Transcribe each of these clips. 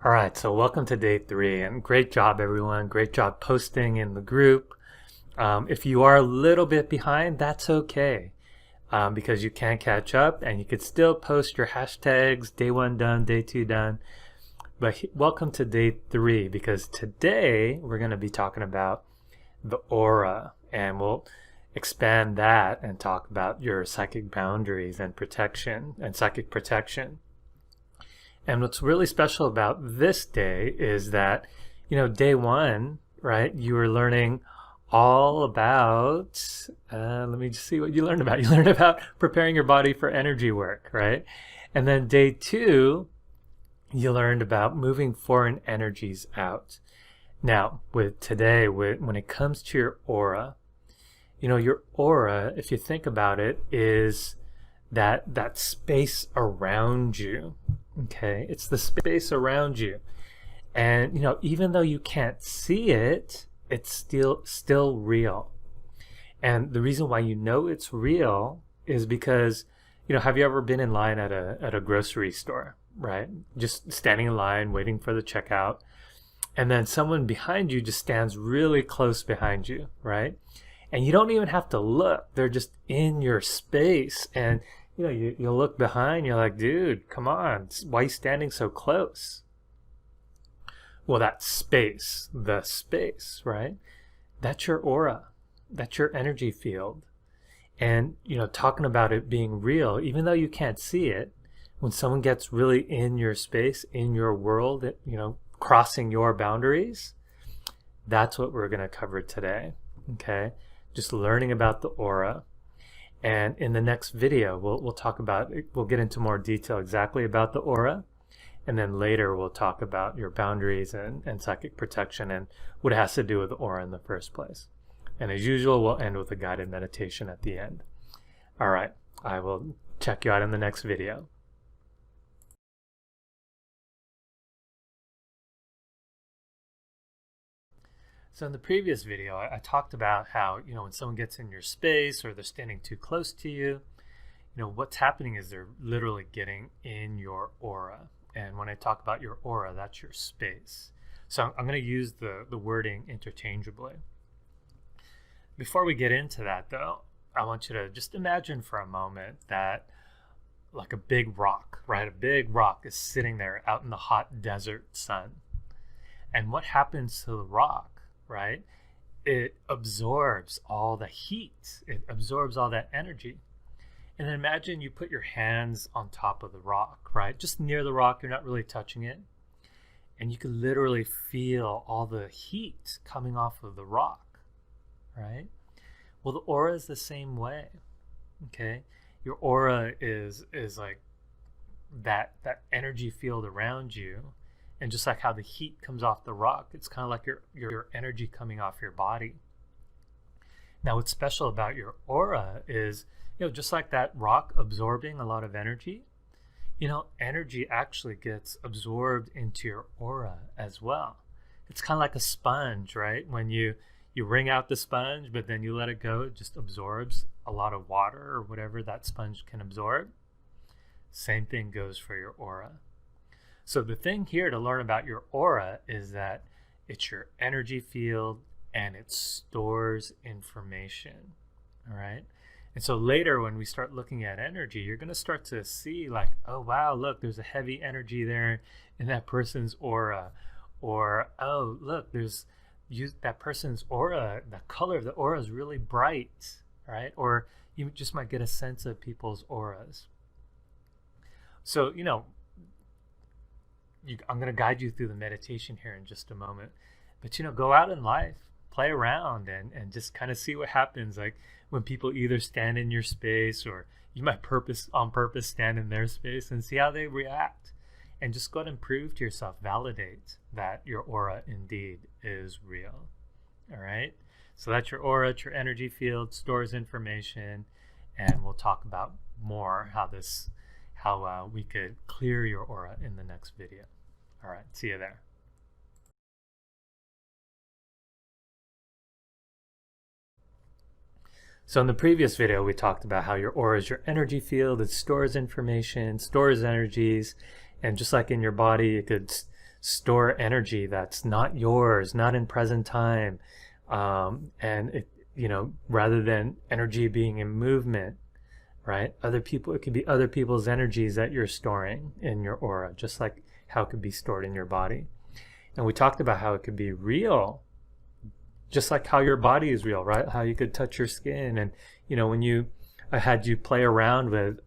All right, so welcome to day 3, and great job, everyone. Great job posting in the group. If you are a little bit behind, that's okay, because you can catch up, and you could still post your hashtags, day 1 done, day 2 done. But welcome to day 3, because today we're going to be talking about the aura, and we'll expand that and talk about your psychic boundaries and protection and psychic protection. And what's really special about this day is that, day 1, right, you were learning all about, let me just see what you learned about. You learned about preparing your body for energy work, right? And then day 2, you learned about moving foreign energies out. Now, with today, when it comes to your aura, your aura, if you think about it, is that space around you. Okay, it's the space around you, and even though you can't see it, it's still real. And the reason why it's real is because have you ever been in line at a grocery store, right? Just standing in line waiting for the checkout, and then someone behind you just stands really close behind you, right? And you don't even have to look, they're just in your space, and you look behind, you're like, dude, come on, why are you standing so close? Well, that space, the space, right? That's your aura. That's your energy field. And, talking about it being real, even though you can't see it, when someone gets really in your space, in your world, crossing your boundaries, that's what we're going to cover today, okay? Just learning about the aura. And in the next video, we'll talk about, we'll get into more detail exactly about the aura. And then later we'll talk about your boundaries and psychic protection and what it has to do with the aura in the first place. And as usual, we'll end with a guided meditation at the end. All right, I will check you out in the next video. So in the previous video, I talked about how, when someone gets in your space or they're standing too close to you, what's happening is they're literally getting in your aura. And when I talk about your aura, that's your space. So I'm going to use the wording interchangeably. Before we get into that, though, I want you to just imagine for a moment that like a big rock, right? A big rock is sitting there out in the hot desert sun. And what happens to the rock? Right? It absorbs all the heat. It absorbs all that energy. And then imagine you put your hands on top of the rock, right? Just near the rock, you're not really touching it. And you can literally feel all the heat coming off of the rock, right? Well, the aura is the same way, okay? Your aura is like that energy field around you. And just like how the heat comes off the rock, it's kind of like your energy coming off your body. Now, what's special about your aura is, just like that rock absorbing a lot of energy, energy actually gets absorbed into your aura as well. It's kind of like a sponge, right? When you wring out the sponge, but then you let it go, it just absorbs a lot of water or whatever that sponge can absorb. Same thing goes for your aura. So the thing here to learn about your aura is that it's your energy field and it stores information, all right? And so later when we start looking at energy, you're going to start to see like, oh, wow, look, there's a heavy energy there in that person's aura. Or, oh, look, that person's aura, the color of the aura is really bright, right? Or you just might get a sense of people's auras. So, I'm going to guide you through the meditation here in just a moment. But, go out in life, play around and just kind of see what happens. Like when people either stand in your space or you might on purpose stand in their space and see how they react. And just go ahead and prove to yourself, validate that your aura indeed is real. All right? So that's your aura, it's your energy field, stores information. And we'll talk about more how we could clear your aura in the next video. All right, see you there. So in the previous video, we talked about how your aura is your energy field. It stores information, stores energies, and just like in your body, it could store energy that's not yours, not in present time, and it, rather than energy being in movement, right? Other people, it could be other people's energies that you're storing in your aura, just like how it could be stored in your body. And we talked about how it could be real, just like how your body is real, right? How you could touch your skin. And, when I had you play around with,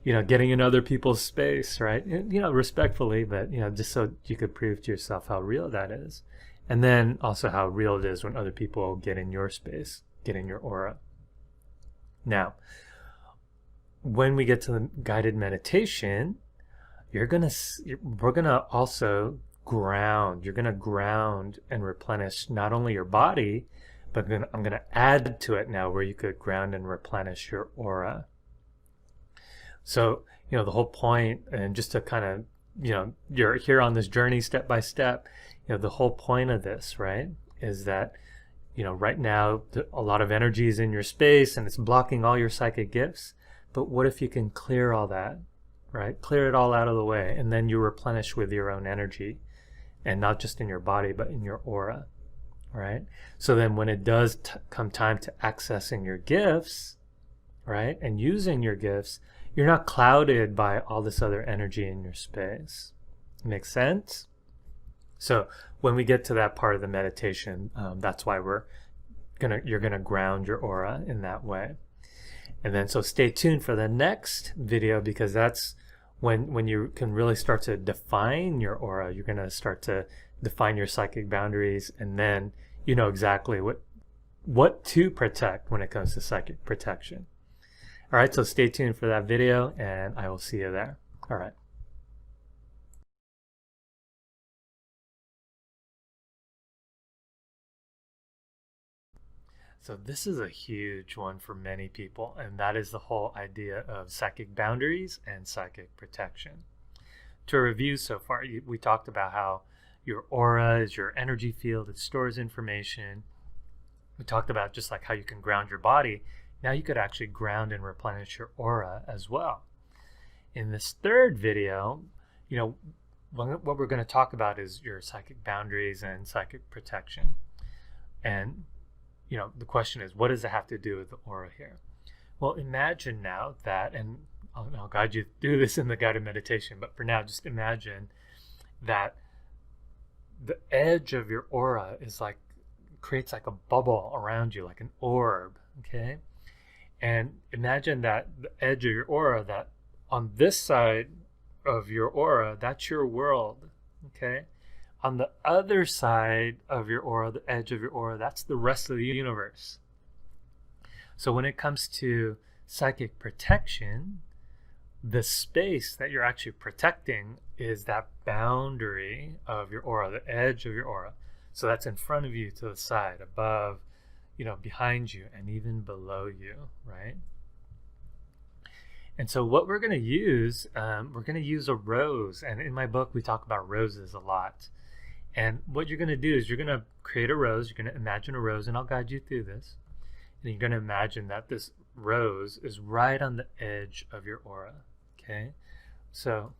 getting in other people's space, right? Respectfully, but, just so you could prove to yourself how real that is. And then also how real it is when other people get in your space, get in your aura. Now, when we get to the guided meditation, we're gonna also ground. You're gonna ground and replenish not only your body, but I'm gonna add to it now where you could ground and replenish your aura. So, the whole point, and just to kind of, you're here on this journey step by step, the whole point of this, right, is that, right now, a lot of energy is in your space and it's blocking all your psychic gifts. But what if you can clear all that, right? Clear it all out of the way, and then you replenish with your own energy, and not just in your body, but in your aura, right? So then when it does come time to accessing your gifts, right, and using your gifts, you're not clouded by all this other energy in your space. Makes sense? So when we get to that part of the meditation, that's why you're gonna ground your aura in that way. And then so stay tuned for the next video, because that's when you can really start to define your aura. You're going to start to define your psychic boundaries, and then you know exactly what to protect when it comes to psychic protection. All right, so stay tuned for that video, and I will see you there. All right. So this is a huge one for many people, and that is the whole idea of psychic boundaries and psychic protection. To review so far, we talked about how your aura is your energy field. It stores information. We talked about just like how you can ground your body. Now you could actually ground and replenish your aura as well. In this third video, what we're going to talk about is your psychic boundaries and psychic protection. And the question is, what does it have to do with the aura here? Well, imagine now that, and I'll guide you through this in the guided meditation, but for now, just imagine that the edge of your aura creates like a bubble around you, like an orb, okay? And imagine that the edge of your aura, that on this side of your aura, that's your world, okay? On the other side of your aura, the edge of your aura, that's the rest of the universe. So when it comes to psychic protection, the space that you're actually protecting is that boundary of your aura, the edge of your aura. So that's in front of you, to the side, above, behind you, and even below you, right? And so what we're going to use a rose. And in my book, we talk about roses a lot. And what you're going to do is you're going to create a rose. You're going to imagine a rose, and I'll guide you through this. And you're going to imagine that this rose is right on the edge of your aura, okay? So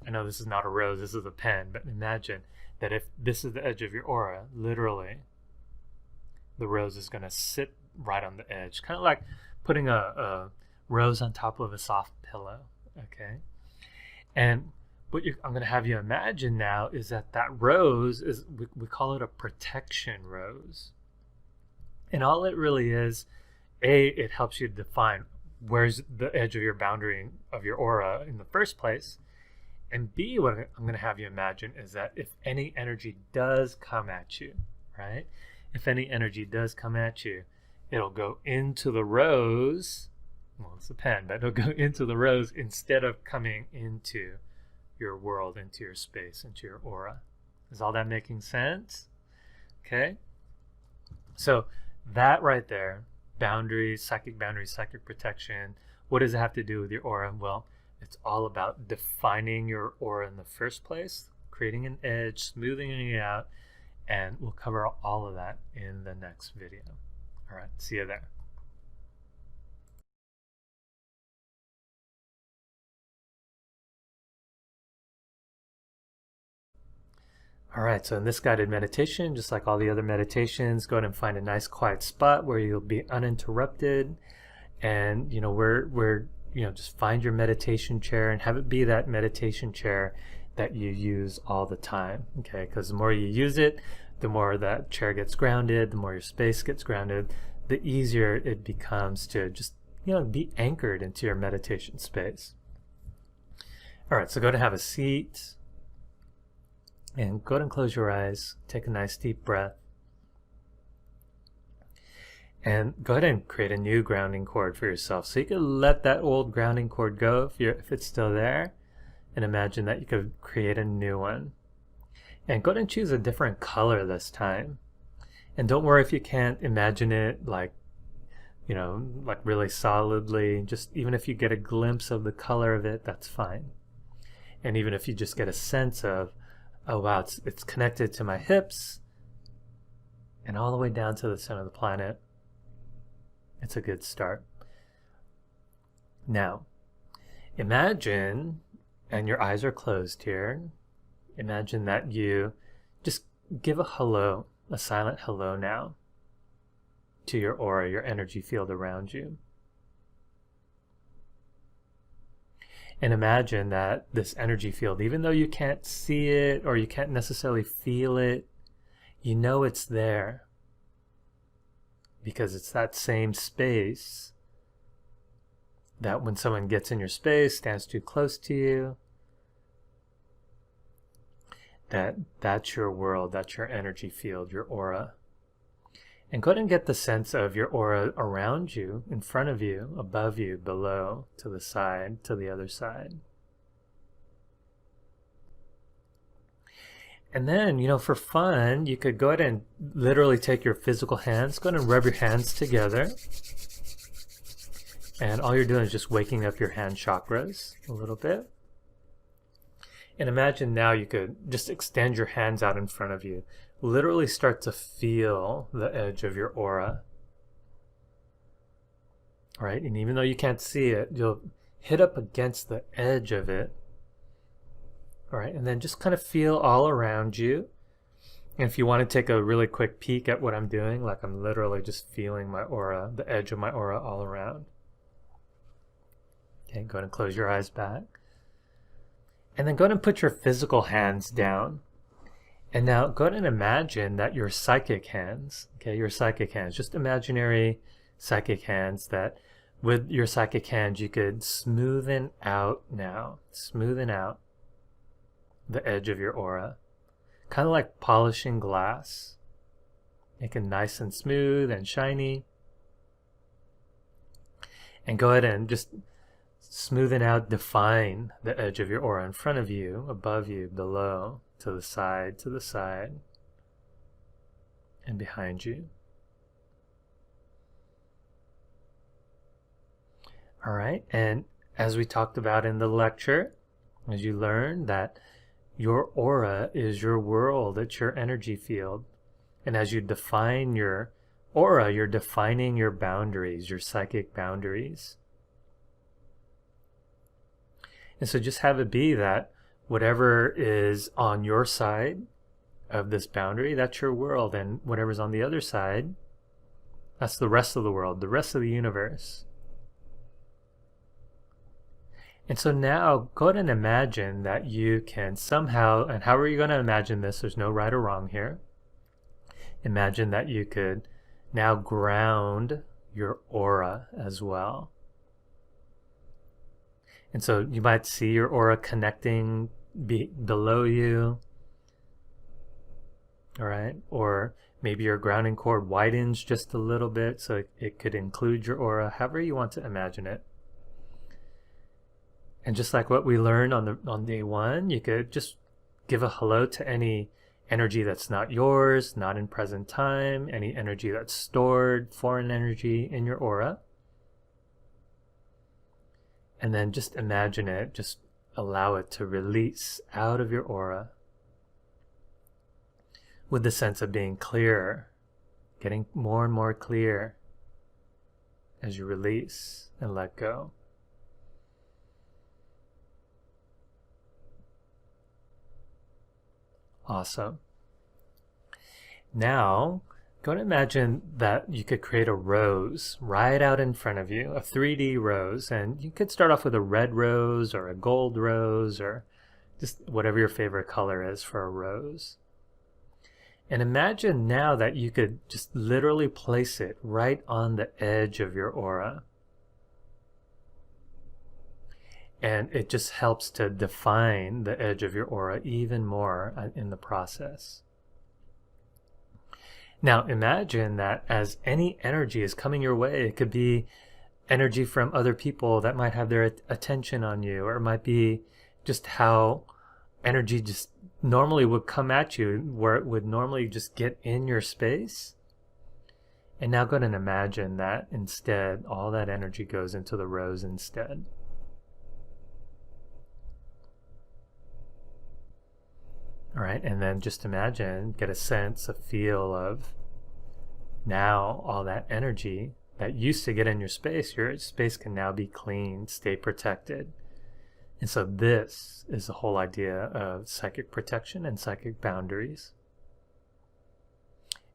I know this is not a rose, this is a pen, but imagine that if this is the edge of your aura, literally, the rose is going to sit right on the edge, kind of like putting a rose on top of a soft pillow, okay? And what I'm going to have you imagine now is that rose is, we call it a protection rose. And all it really is, it helps you define where's the edge of your boundary of your aura in the first place. And B, what I'm going to have you imagine is that if any energy does come at you, right? If any energy does come at you, it'll go into the rose. Well, it's a pen, but it'll go into the rose instead of coming into your world, into your space, into your aura. Is all that making sense? Okay. So that right there, boundaries, psychic protection, what does it have to do with your aura? Well, it's all about defining your aura in the first place, creating an edge, smoothing it out, and we'll cover all of that in the next video. All right, see you there. All right, so in this guided meditation, just like all the other meditations, go ahead and find a nice quiet spot where you'll be uninterrupted. And just find your meditation chair and have it be that meditation chair that you use all the time. Okay, because the more you use it, the more that chair gets grounded, the more your space gets grounded, the easier it becomes to just be anchored into your meditation space. All right, so go to have a seat and go ahead and close your eyes. Take a nice deep breath. And go ahead and create a new grounding cord for yourself. So you can let that old grounding cord go if it's still there, and imagine that you could create a new one. And go ahead and choose a different color this time. And don't worry if you can't imagine it like really solidly. Just even if you get a glimpse of the color of it, that's fine. And even if you just get a sense of, oh wow, it's connected to my hips and all the way down to the center of the planet, it's a good start. Now, imagine, and your eyes are closed here, imagine that you just give a hello, a silent hello now, to your aura, your energy field around you. And imagine that this energy field, even though you can't see it or you can't necessarily feel it, you know it's there. Because it's that same space that when someone gets in your space, stands too close to you, that's your world, that's your energy field, your aura. And go ahead and get the sense of your aura around you, in front of you, above you, below, to the side, to the other side. And then, for fun, you could go ahead and literally take your physical hands, go ahead and rub your hands together. And all you're doing is just waking up your hand chakras a little bit. And imagine now you could just extend your hands out in front of you. Literally start to feel the edge of your aura. All right, and even though you can't see it, you'll hit up against the edge of it. All right, and then just kind of feel all around you. And if you want to take a really quick peek at what I'm doing, like I'm literally just feeling my aura, the edge of my aura all around. Okay, go ahead and close your eyes back. And then go ahead and put your physical hands down. And now go ahead and imagine that your psychic hands, just imaginary psychic hands, that with your psychic hands you could smoothen out the edge of your aura. Kind of like polishing glass. Make it nice and smooth and shiny. And go ahead and just smoothen out, define the edge of your aura in front of you, above you, below, to the side, and behind you. All right, and as we talked about in the lecture, as you learned that your aura is your world, it's your energy field. And as you define your aura, you're defining your boundaries, your psychic boundaries. And so just have it be that whatever is on your side of this boundary, that's your world. And whatever's on the other side, that's the rest of the world, the rest of the universe. And so now go ahead and imagine that you can somehow, and how are you going to imagine this? There's no right or wrong here. Imagine that you could now ground your aura as well. And so you might see your aura connecting below you. All right. Or maybe your grounding cord widens just a little bit so it could include your aura, however you want to imagine it. And just like what we learned on day one, you could just give a hello to any energy that's not yours, not in present time, any energy that's stored, foreign energy in your aura. And then just imagine it, just allow it to release out of your aura with the sense of being clearer, getting more and more clear as you release and let go. Awesome. Now, go and imagine that you could create a rose right out in front of you, a 3D rose, and you could start off with a red rose or a gold rose or just whatever your favorite color is for a rose. And imagine now that you could just literally place it right on the edge of your aura. And it just helps to define the edge of your aura even more in the process. Now imagine that as any energy is coming your way, it could be energy from other people that might have their attention on you, or it might be just how energy just normally would come at you, where it would normally just get in your space. And now go ahead and imagine that instead, all that energy goes into the rose instead. All right, and then just imagine, get a sense, a feel of now all that energy that used to get in your space can now be clean, stay protected. And so this is the whole idea of psychic protection and psychic boundaries.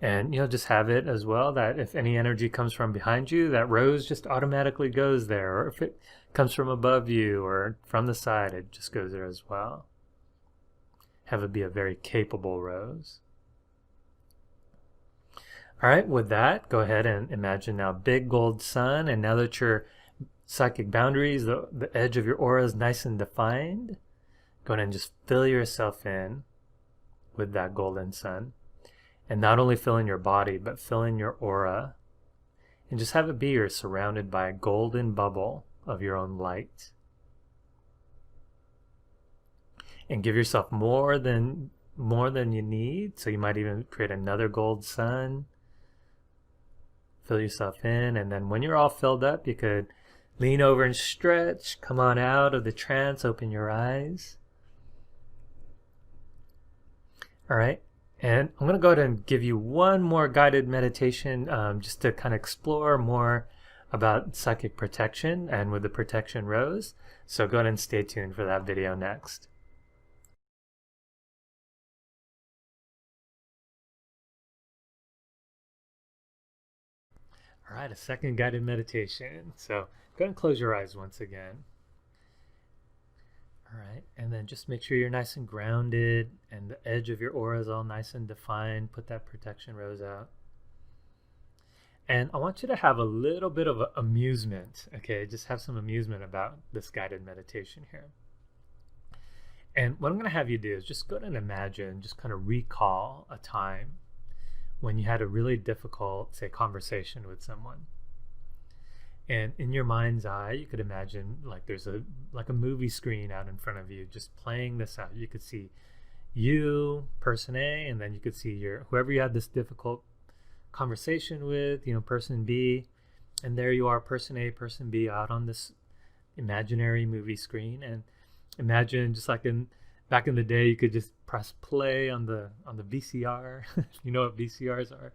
And just have it as well that if any energy comes from behind you, that rose just automatically goes there. Or if it comes from above you or from the side, it just goes there as well. Have it be a very capable rose. All right, with that, go ahead and imagine now a big gold sun. And now that your psychic boundaries, the edge of your aura is nice and defined, go ahead and just fill yourself in with that golden sun. And not only fill in your body, but fill in your aura. And just have it be you're surrounded by a golden bubble of your own light. And give yourself more than you need. So you might even create another gold sun. Fill yourself in, and then when you're all filled up, you could lean over and stretch, come on out of the trance, open your eyes. All right, and I'm going to go ahead and give you one more guided meditation just to kind of explore more about psychic protection and with the protection rose. So go ahead and stay tuned for that video next. All right, a second guided meditation. So go ahead and close your eyes once again. All right, and then just make sure you're nice and grounded and the edge of your aura is all nice and defined. Put that protection rose out. And I want you to have a little bit of amusement, okay? Just have some amusement about this guided meditation here. And what I'm going to have you do is just go ahead and imagine, just kind of recall a time when you had a really difficult, say, conversation with someone. And in your mind's eye, you could imagine like there's a movie screen out in front of you, just playing this out. You could see you, person A, and then you could see whoever you had this difficult conversation with, person B, and there you are, person A, person B, out on this imaginary movie screen. And imagine just like back in the day, you could just press play on the VCR. You know what VCRs are,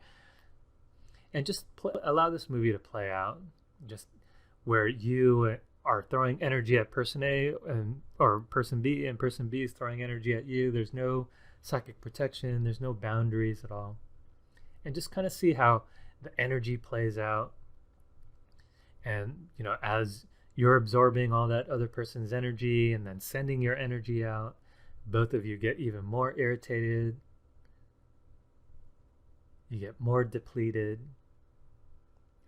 and just allow this movie to play out, just where you are throwing energy at person A or person B, and person B is throwing energy at you. There's no psychic protection, there's no boundaries at all. And just kind of see how the energy plays out. And as you're absorbing all that other person's energy and then sending your energy out, both of you get even more irritated. You get more depleted.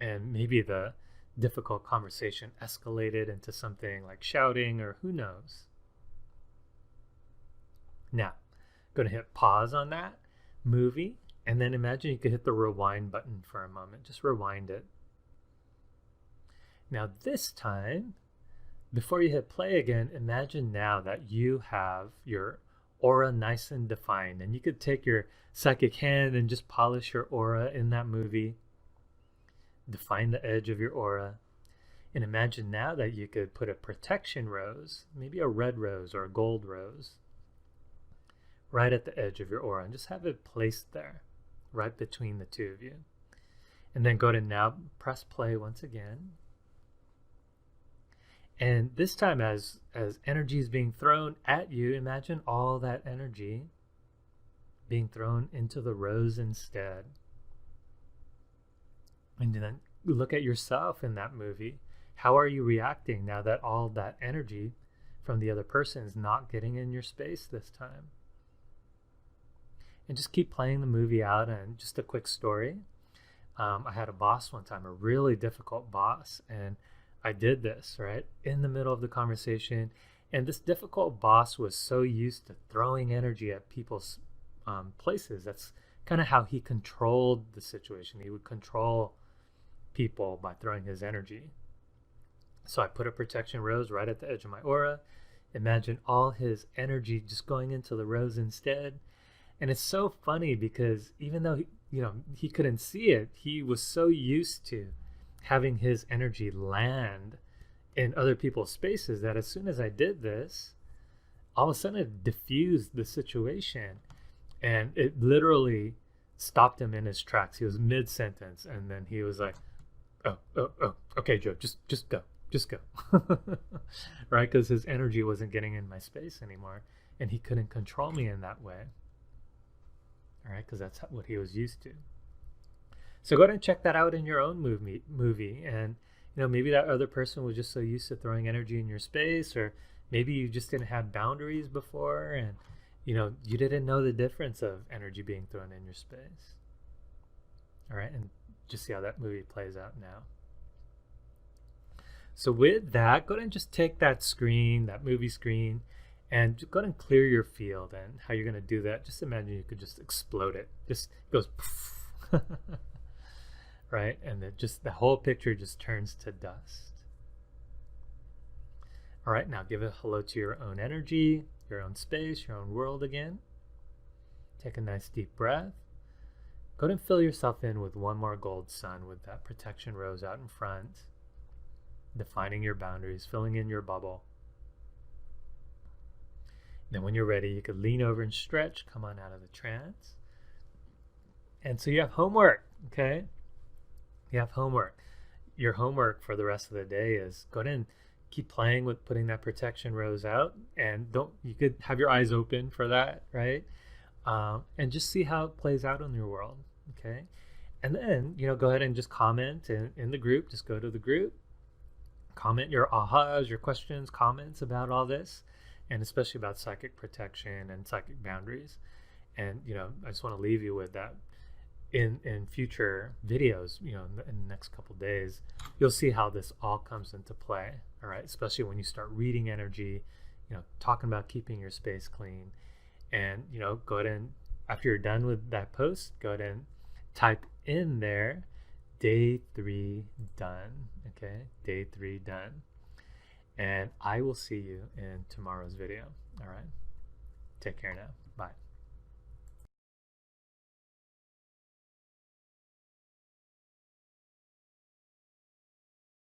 And maybe the difficult conversation escalated into something like shouting or who knows. Now, I'm going to hit pause on that movie, and then imagine you could hit the rewind button for a moment. Just rewind it. Now this time, before you hit play again, imagine now that you have your aura nice and defined, and you could take your psychic hand and just polish your aura in that movie. Define the edge of your aura, and imagine now that you could put a protection rose, maybe a red rose or a gold rose, right at the edge of your aura, and just have it placed there, right between the two of you. And then go to now press play once again. And this time, as energy is being thrown at you, imagine all that energy being thrown into the rose instead. And then look at yourself in that movie. How are you reacting now that all that energy from the other person is not getting in your space this time? And just keep playing the movie out. And just a quick story. I had a boss one time, a really difficult boss, and I did this right in the middle of the conversation. And this difficult boss was so used to throwing energy at people's places. That's kind of how he controlled the situation. He would control people by throwing his energy. So I put a protection rose right at the edge of my aura. Imagine all his energy just going into the rose instead. And it's so funny because even though he couldn't see it, he was so used to having his energy land in other people's spaces that as soon as I did this, all of a sudden it diffused the situation, and it literally stopped him in his tracks. He was mid-sentence, and then he was like, oh, okay, Joe, just go. Right? Because his energy wasn't getting in my space anymore, and he couldn't control me in that way. All right, because that's what he was used to. So go ahead and check that out in your own movie. And maybe that other person was just so used to throwing energy in your space, or maybe you just didn't have boundaries before, and you didn't know the difference of energy being thrown in your space. All right, and just see how that movie plays out now. So with that, go ahead and just take that screen, that movie screen, and go ahead and clear your field. And how you're going to do that, just imagine you could just explode it. Just goes poof. Right? And then just the whole picture just turns to dust. All right, now give a hello to your own energy, your own space, your own world again. Take a nice deep breath. Go ahead and fill yourself in with one more gold sun with that protection rose out in front, defining your boundaries, filling in your bubble. Then when you're ready, you could lean over and stretch, come on out of the trance. And so you have homework, okay? You have homework. Your homework for the rest of the day is go ahead and keep playing with putting that protection rose out, and you could have your eyes open for that, right? And just see how it plays out in your world, okay? And then, go ahead and just comment in the group. Just go to the group, comment your ahas, your questions, comments about all this, and especially about psychic protection and psychic boundaries. And, I just want to leave you with that. In future videos, in the next couple days, you'll see how this all comes into play. All right, especially when you start reading energy, talking about keeping your space clean, and go ahead and after you're done with that post, go ahead and type in there, day 3 done. Okay, day 3 done, and I will see you in tomorrow's video. All right, take care now.